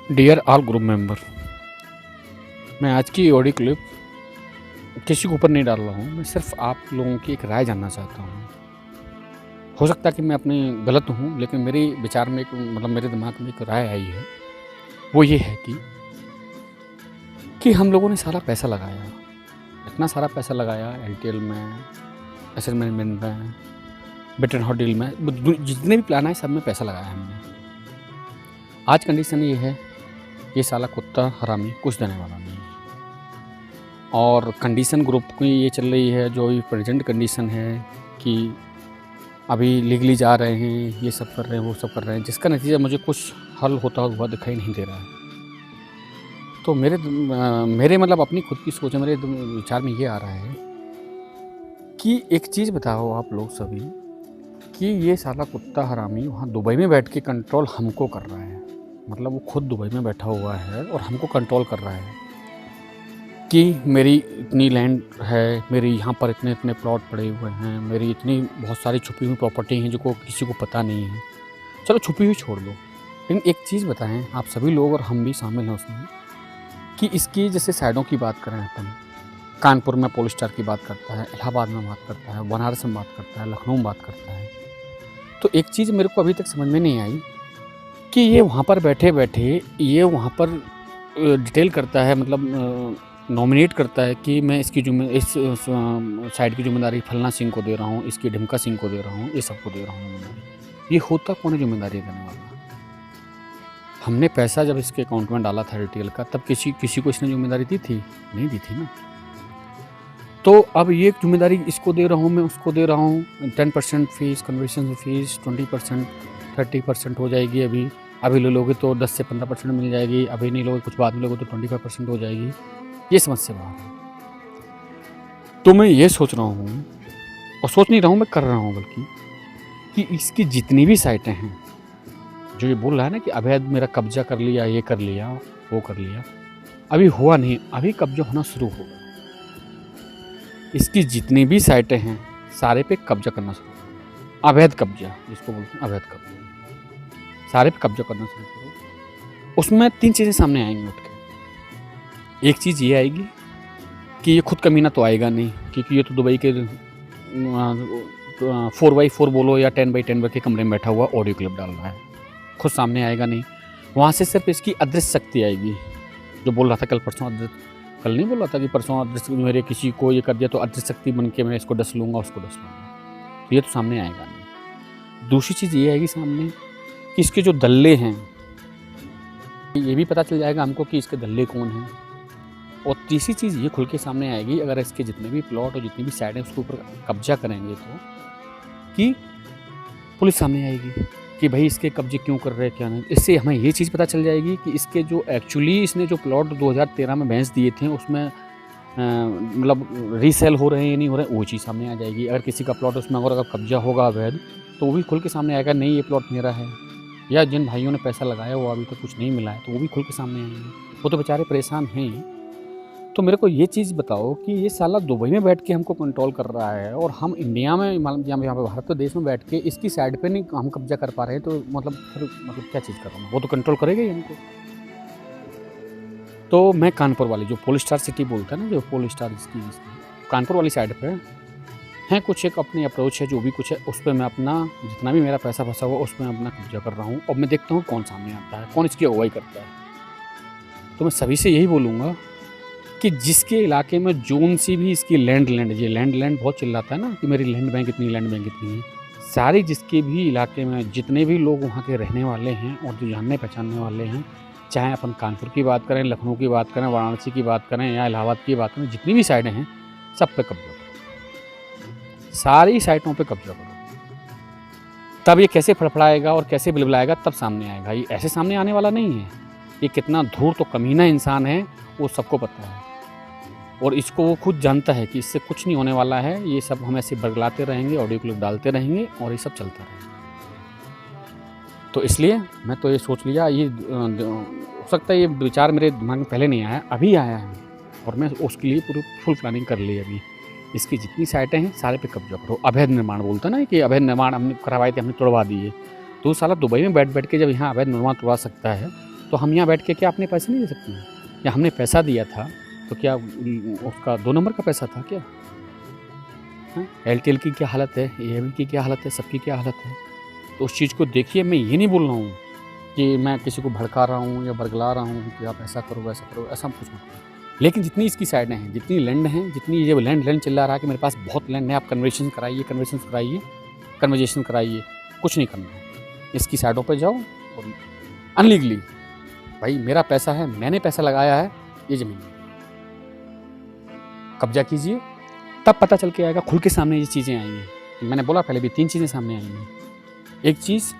Dear all group member, मैं आज की ऑडियो क्लिप किसी के ऊपर नहीं डाल रहा हूँ। मैं सिर्फ आप लोगों की एक राय जानना चाहता हूँ। हो सकता है कि मैं अपनी गलत हूँ, लेकिन मेरे विचार में मेरे दिमाग में एक राय आई है। वो ये है कि हम लोगों ने सारा पैसा लगाया, इतना सारा पैसा लगाया एलटीएल में, एसेट मैनेजमेंट में, बेटर होटल में, जितने भी प्लान है सब में पैसा लगाया हमने। आज कंडीशन ये है, ये साला कुत्ता हरामी कुछ देने वाला नहीं है। और कंडीशन ग्रुप की ये चल रही है, जो प्रेजेंट कंडीशन है कि अभी लीगली जा रहे हैं, ये सब कर रहे हैं, वो सब कर रहे हैं, जिसका नतीजा मुझे कुछ हल होता हुआ दिखाई नहीं दे रहा है। तो मेरे अपनी खुद की सोच है, मेरे विचार में ये आ रहा है कि एक चीज़ बताओ आप लोग सभी कि ये साला कुत्ता हरामी वहाँ दुबई में बैठ के कंट्रोल हमको कर रहा है। मतलब वो खुद दुबई में बैठा हुआ है और हमको कंट्रोल कर रहा है कि मेरी इतनी लैंड है, मेरी यहाँ पर इतने इतने प्लॉट पड़े हुए हैं, मेरी इतनी बहुत सारी छुपी हुई प्रॉपर्टी हैं जो किसी को पता नहीं है। चलो छुपी हुई छोड़ दो, लेकिन एक चीज़ बताएं आप सभी लोग, और हम भी शामिल हैं उसमें, कि इसकी जैसे साइडों की बात करें अपन, कानपुर में पोलिस्टार की बात करता है, इलाहाबाद में बात करता है, बनारस में बात करता है, लखनऊ में बात करता है। तो एक चीज़ मेरे को अभी तक समझ में नहीं आई कि ये वहाँ पर बैठे बैठे ये वहाँ पर डिटेल करता है, नॉमिनेट करता है कि मैं इसकी इस साइड की जिम्मेदारी फलना सिंह को दे रहा हूँ, इसकी ढिमका सिंह को दे रहा हूँ, ये सबको दे रहा हूँ जिम्मेदारी। ये होता कौन है जिम्मेदारी देने वाला? हमने पैसा जब इसके अकाउंट में डाला था रिटेल का, तब किसी को इसने जिम्मेदारी दी थी? नहीं दी थी ना। तो अब ये जिम्मेदारी इसको दे रहा हूँ, मैं उसको दे रहा हूँ। 10% फीस, कन्वर्शन फीस 20%, 30% हो जाएगी। अभी ले लोगे तो 10 से 15% मिल जाएगी, अभी नहीं लोगे कुछ बाद में लोगे तो 25% हो जाएगी। ये समझ से बाहर है। तो मैं ये सोच रहा हूँ, और सोच नहीं रहा हूँ, मैं कर रहा हूँ बल्कि, कि इसकी जितनी भी साइटें हैं, जो ये बोल रहा है ना कि अवैध मेरा कब्जा कर लिया, ये कर लिया, वो कर लिया, अभी हुआ नहीं, अभी कब्जा होना शुरू होगा। इसकी जितनी भी साइटें हैं सारे पे कब्जा करना शुरू करो। अवैध कब्जा जिसको बोलते हैं, अवैध कब्जा, सारे पे कब्जा करना शुरू करो। उसमें 3 चीज़ें सामने आएंगी उठ के। एक चीज़ ये आएगी कि ये खुद कमीना तो आएगा नहीं, क्योंकि ये तो दुबई के 4x4 बोलो या 10x10 के कमरे में बैठा हुआ ऑडियो क्लिप डाल रहा है, खुद सामने आएगा नहीं। वहाँ से सिर्फ इसकी अदृश्य शक्ति आएगी, जो बोल रहा था कल नहीं बोल रहा था कि परसों अदृश्य मेरे किसी को ये कर दिया तो अदृश्य शक्ति बन के मैं इसको डस लूँगा, उसको डस लूँगा। तो ये तो सामने आएगा नहीं। दूसरी चीज़ ये आएगी सामने कि इसके जो दल्ले हैं, ये भी पता चल जाएगा हमको कि इसके दल्ले कौन हैं। और तीसरी चीज़ ये खुल के सामने आएगी, अगर इसके जितने भी प्लॉट और जितनी भी साइड है उसके ऊपर कब्जा करेंगे तो, कि पुलिस सामने आएगी कि भाई इसके कब्जे क्यों कर रहे हैं, क्या नहीं। इससे हमें ये चीज़ पता चल जाएगी कि इसके जो एक्चुअली इसने जो प्लॉट 2013 में बेच दिए थे उसमें रीसेल हो रहे हैं या नहीं हो रहे हैं, वो चीज़ सामने आ जाएगी। अगर किसी का प्लॉट उसमें अगर कब्जा होगा अवैध, तो वो भी खुल के सामने आएगा, नहीं ये प्लॉट मेरा है। या जिन भाइयों ने पैसा लगाया वो अभी तक कुछ नहीं मिला है, तो वो भी खुल के सामने आएंगे। वो तो बेचारे परेशान हैं। तो मेरे को ये चीज़ बताओ कि ये साला दुबई में बैठ के हमको कंट्रोल कर रहा है, और हम इंडिया में यहाँ पे भारत देश में बैठ के इसकी साइड पे नहीं हम कब्जा कर पा रहे हैं, तो फिर क्या चीज़ कर रहा हूँ? वो तो कंट्रोल करेगा ही हमको। तो मैं कानपुर वाली जो पोलिस्टार सिटी बोलता है ना, जो पोलिस्टार इसकी कानपुर वाली साइड पे है कुछ एक अपनी अप्रोच है, जो भी कुछ है उस पर मैं अपना जितना भी मेरा पैसा फंसा हुआ उस पर अपना कब्जा कर रहा हूँ। और मैं देखता हूँ कौन सामने आता है, कौन इसकी अगुवाई करता है। तो मैं सभी से यही बोलूँगा कि जिसके इलाके में जोन सी भी इसकी लैंड ये लैंड बहुत चिल्लाता है ना कि मेरी लैंड बैंक इतनी है, सारी जिसके भी इलाके में जितने भी लोग वहाँ के रहने वाले हैं और जो जानने पहचानने वाले हैं, चाहे अपन कानपुर की बात करें, लखनऊ की बात करें, वाराणसी की बात करें या इलाहाबाद की बात करें, जितनी भी साइडें हैं सब पे कब्जा करो, सारी साइटों पे कब्जा करो। तब ये कैसे फड़फड़ाएगा और कैसे बिलबिलाएगा तब सामने आएगा। ये ऐसे सामने आने वाला नहीं है। ये कितना धूर्त तो कमीना इंसान है वो सबको पता है, और इसको वो खुद जानता है कि इससे कुछ नहीं होने वाला है। ये सब हम ऐसे बरगलाते रहेंगे, ऑडियो क्लिप डालते रहेंगे और ये सब चलता रहेगा। तो इसलिए मैं तो ये सोच लिया, ये हो सकता है ये विचार मेरे दिमाग में पहले नहीं आया, अभी आया है, और मैं उसके लिए पूरी फुल प्लानिंग कर ली। अभी इसकी जितनी साइटें हैं सारे पे कब्जा करो। अवैध निर्माण बोलता ना कि अवैध निर्माण हमने करवाए थे, हमने तोड़वा दिए। तो साला दुबई में बैठ के जब यहाँ अवैध निर्माण तोड़वा सकता है, तो हम यहाँ बैठ के क्या अपने पैसे नहीं दे सकते हैं? या हमने पैसा दिया था तो क्या उसका 2 नंबर का पैसा था क्या? हाँ, एयरटेल की क्या हालत है, एयरटेल की क्या हालत है, सबकी क्या हालत है। तो उस चीज़ को देखिए, मैं ये नहीं बोल रहा हूँ कि मैं किसी को भड़का रहा हूँ या बरगला रहा हूँ कि आप ऐसा करो वैसा करो, ऐसा कुछ नहीं। लेकिन जितनी इसकी साइडें हैं, जितनी लैंड हैं, जितनी ये लैंड चिल्ला रहा है कि मेरे पास बहुत लैंड है, आप कन्वर्सेशन कराइए, कुछ नहीं करना है। इसकी साइडों पर जाओ और अनलीगली, भाई मेरा पैसा है, मैंने पैसा लगाया है, ये ज़मीन कब्जा कीजिए, तब पता चल के आएगा, खुल के सामने ये चीज़ें आएंगी। मैंने बोला पहले भी 3 चीज़ें सामने आएंगी। एक चीज़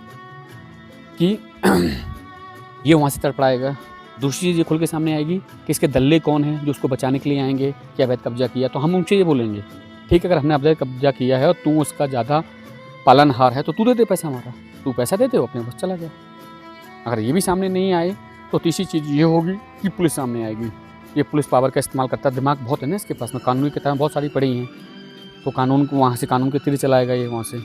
कि ये वहाँ से तड़पड़ाएगा, दूसरी चीज़ ये खुल के सामने आएगी कि इसके दल्ले कौन हैं जो उसको बचाने के लिए आएंगे कि अवैध कब्जा किया। तो हम उनसे ये बोलेंगे, ठीक है, अगर हमने अवैध कब्जा किया है और तू उसका ज़्यादा पालनहार है तो तू दे दे पैसा हमारा, तू पैसा दे दे, वो अपने बस चला गया। अगर ये भी सामने नहीं आए तो तीसरी चीज़ ये होगी कि पुलिस सामने आएगी। ये पुलिस पावर का इस्तेमाल करता है, दिमाग बहुत है ना इसके पास में, कानूनी किताबें बहुत सारी पढ़ी हैं, तो कानून को वहाँ से कानून के तीर चलाएगा ये वहाँ से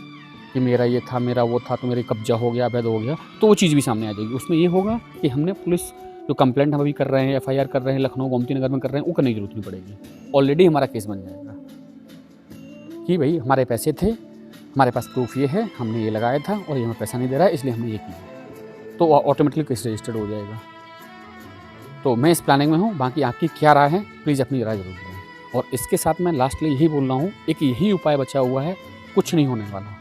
कि मेरा ये था, मेरा वो था, तो मेरे कब्जा हो गया, अवैध हो गया, तो वो चीज़ भी सामने आ जाएगी। उसमें ये होगा कि हमने पुलिस जो कंप्लेंट हम अभी कर रहे हैं, FIR कर रहे हैं, लखनऊ गोमती नगर में कर रहे हैं, वो करने की जरूरत नहीं पड़ेगी। ऑलरेडी हमारा केस बन जाएगा कि भाई हमारे पैसे थे, हमारे पास प्रूफ ये है, हमने ये लगाया था और ये हमें पैसा नहीं दे रहा है, इसलिए हमने ये किया, तो ऑटोमेटिकली केस रजिस्टर्ड हो जाएगा। तो मैं इस प्लानिंग में हूँ, बाकी आपकी क्या राय है प्लीज़ अपनी राय जरूर दें। और इसके साथ मैं लास्टली यही बोल रहा हूँ, एक यही उपाय बचा हुआ है, कुछ नहीं होने वाला।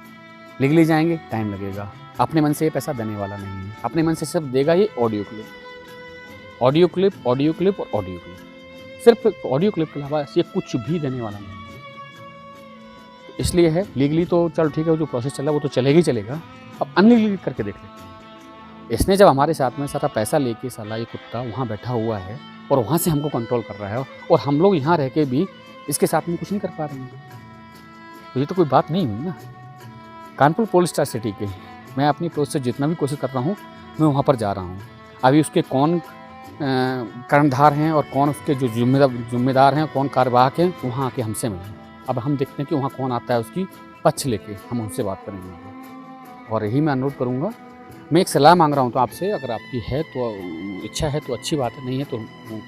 लीगली जाएंगे, टाइम लगेगा, अपने मन से ये पैसा देने वाला नहीं है, अपने मन से सिर्फ देगा ये ऑडियो क्लिप और ऑडियो क्लिप, सिर्फ ऑडियो क्लिप के अलावा ये कुछ भी देने वाला नहीं है। इसलिए है लीगली तो चल ठीक है, जो प्रोसेस चल रहा है वो तो चलेगा ही चलेगा, अब अनलीगली करके देख लेते हैं। इसने जब हमारे साथ में सारा पैसा लेके साला ये कुत्ता वहाँ बैठा हुआ है और वहाँ से हमको कंट्रोल कर रहा है, और हम लोग यहाँ रह के भी इसके साथ में कुछ नहीं कर पा रहे हैं, तो ये तो कोई बात नहीं हुई ना। कानपुर पोलस्टार सिटी के मैं अपनी प्रोसेस से जितना भी कोशिश कर रहा हूँ, मैं वहाँ पर जा रहा हूँ। अभी उसके कौन कर्णधार हैं और कौन उसके जो जिम्मेदार हैं, कौन कार्यवाहक हैं, वहाँ आके हमसे मिलें। अब हम देखते हैं कि वहाँ कौन आता है उसकी पक्ष लेके, हम उनसे बात करेंगे। और यही मैं अनुरोध करूँगा, मैं एक सलाह मांग रहा हूँ तो आपसे, अगर आपकी है तो इच्छा है तो अच्छी बात है, नहीं है तो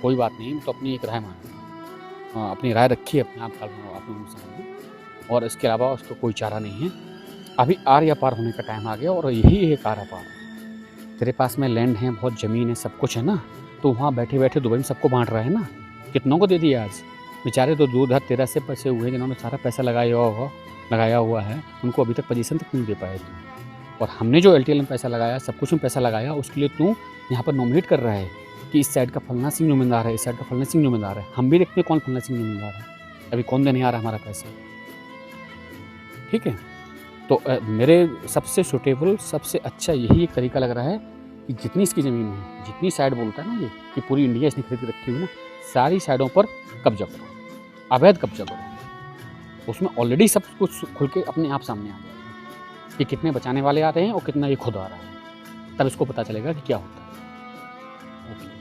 कोई बात नहीं, तो अपनी एक राय मांगे, अपनी राय रखिए अपने आप अपने सामने, और इसके अलावा उसको कोई चारा नहीं है। अभी आर या पार होने का टाइम आ गया, और यही एक आर पार है। तेरे पास में लैंड है, बहुत ज़मीन है, सब कुछ है ना, तो वहाँ बैठे बैठे दुबई में सबको बांट रहा है ना। कितनों को दे दिया आज, बेचारे तो 2,013 से पैसे हुए जिन्होंने सारा पैसा लगाया हुआ है, उनको अभी तक पोजीशन तक नहीं दे पाए तुम। और हमने जो LTL में पैसा लगाया, सब कुछ में पैसा लगाया, उसके लिए तू यहाँ पर नॉमिनेट कर रहा है कि इस साइड का फलना सिंह ज़मींदार है, इस साइड का फलना सिंह ज़मींदार है। हम भी देखते हैं कौन फलना सिंह ज़मींदार है, अभी कौन देने आ रहा है हमारा पैसा, ठीक है। तो मेरे सबसे सूटेबल, सबसे अच्छा यही एक तरीका लग रहा है कि जितनी इसकी ज़मीन है, जितनी साइड बोलता है ना ये कि पूरी इंडिया इसने खरीद रखी हुई ना, सारी साइडों पर कब्जा करो, अवैध कब्जा करो। उसमें ऑलरेडी सब कुछ खुल के अपने आप सामने आ जाएगा कि कितने बचाने वाले आ रहे हैं और कितना ये खुद आ रहा है, तब इसको पता चलेगा कि क्या होता है। ओके।